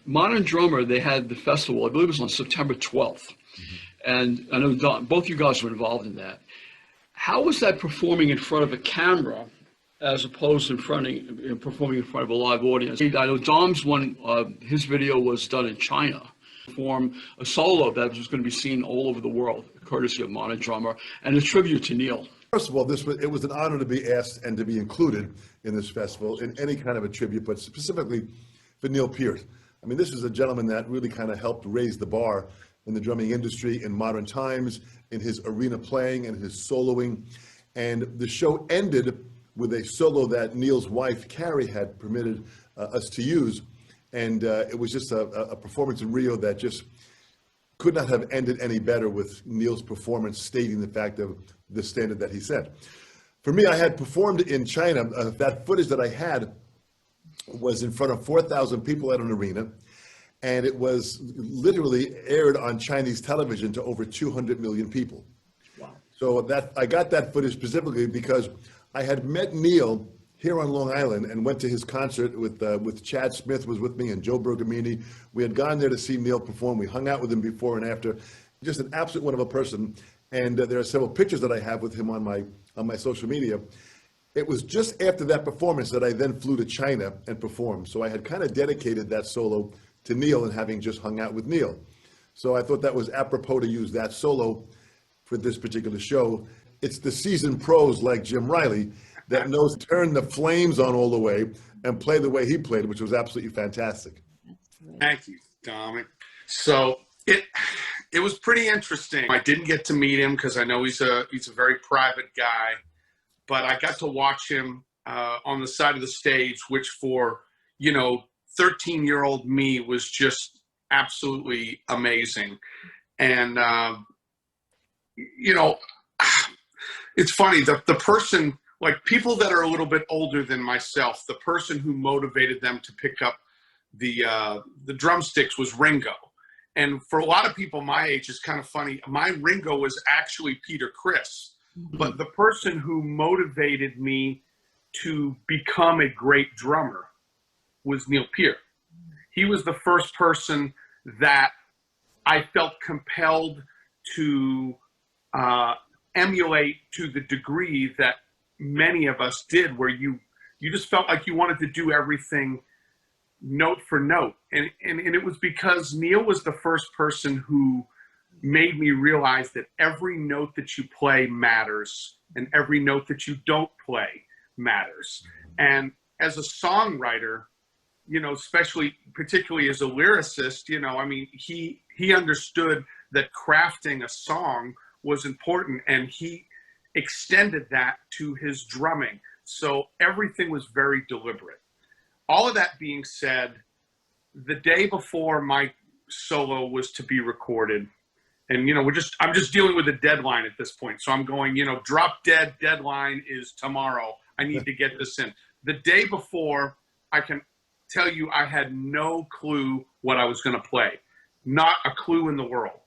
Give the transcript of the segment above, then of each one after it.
Modern Drummer, they had the festival, I believe it was on September 12th. And I know Don, both you guys were involved in that. How was that performing in front of a camera as opposed to performing in front of a live audience? I know Dom's one, his video was done in China. Perform a solo that was going to be seen all over the world, courtesy of Modern Drummer, and a tribute to Neil. First of all, it was an honor to be asked and to be included in this festival in any kind of a tribute, but specifically for Neil Peart. I mean, this is a gentleman that really kind of helped raise the bar in the drumming industry in modern times, in his arena playing and his soloing. And the show ended with a solo that Neil's wife, Carrie, had permitted us to use. And it was just a performance in Rio that just could not have ended any better, with Neil's performance stating the fact of the standard that he set. For me, I had performed in China. That footage that I had was in front of 4,000 people at an arena, and it was literally aired on Chinese television to over 200 million people. Wow. So I got that footage specifically because I had met Neil here on Long Island and went to his concert with Chad Smith was with me and Joe Bergamini. We had gone there to see Neil perform. We hung out with him before and after. Just an absolute wonderful person. And there are several pictures that I have with him on my social media. It was just after that performance that I then flew to China and performed. So I had kind of dedicated that solo to Neil, and having just hung out with Neil. So I thought that was apropos to use that solo for this particular show. It's the seasoned pros like Jim Riley that knows to turn the flames on all the way and play the way he played, which was absolutely fantastic. Thank you, Dominic. So it was pretty interesting. I didn't get to meet him because I know he's a very private guy, but I got to watch him on the side of the stage, which for 13-year-old me was just absolutely amazing. And it's funny, the person, like people that are a little bit older than myself, the person who motivated them to pick up the drumsticks was Ringo. And for a lot of people my age, it's kind of funny. My Ringo was actually Peter Criss, but the person who motivated me to become a great drummer was Neil Peart. He was the first person that I felt compelled to emulate to the degree that many of us did, where you just felt like you wanted to do everything note for note. And it was because Neil was the first person who made me realize that every note that you play matters and every note that you don't play matters. And as a songwriter, particularly as a lyricist, he understood that crafting a song was important, and he extended that to his drumming. So everything was very deliberate. All of that being said, the day before my solo was to be recorded, and I'm just dealing with a deadline at this point. So I'm going, drop dead deadline is tomorrow. I need to get this in. The day before, I can tell you I had no clue what I was going to play. Not a clue in the world.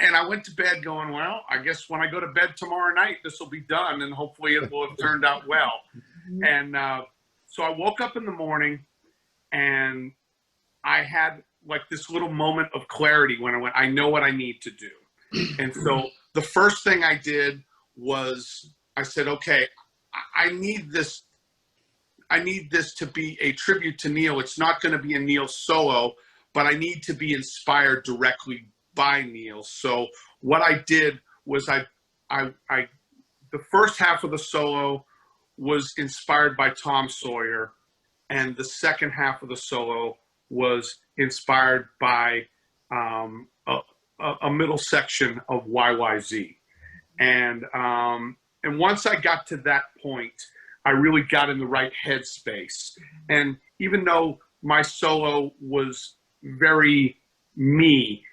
And I went to bed going, well, I guess when I go to bed tomorrow night, this will be done, and hopefully it will have turned out well. And so I woke up in the morning, and I had like this little moment of clarity when I know what I need to do. And so the first thing I did was I said, okay, I need this to be a tribute to Neil. It's not going to be a Neil solo, but I need to be inspired directly by Neil. So what I did was the first half of the solo was inspired by Tom Sawyer, and the second half of the solo was inspired by a middle section of YYZ. And once I got to that point, I really got in the right headspace. And even though my solo was very me,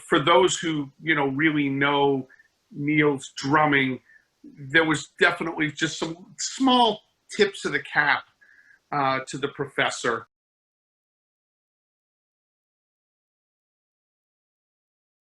for those who, really know Neil's drumming, there was definitely just some small tips of the cap to the professor.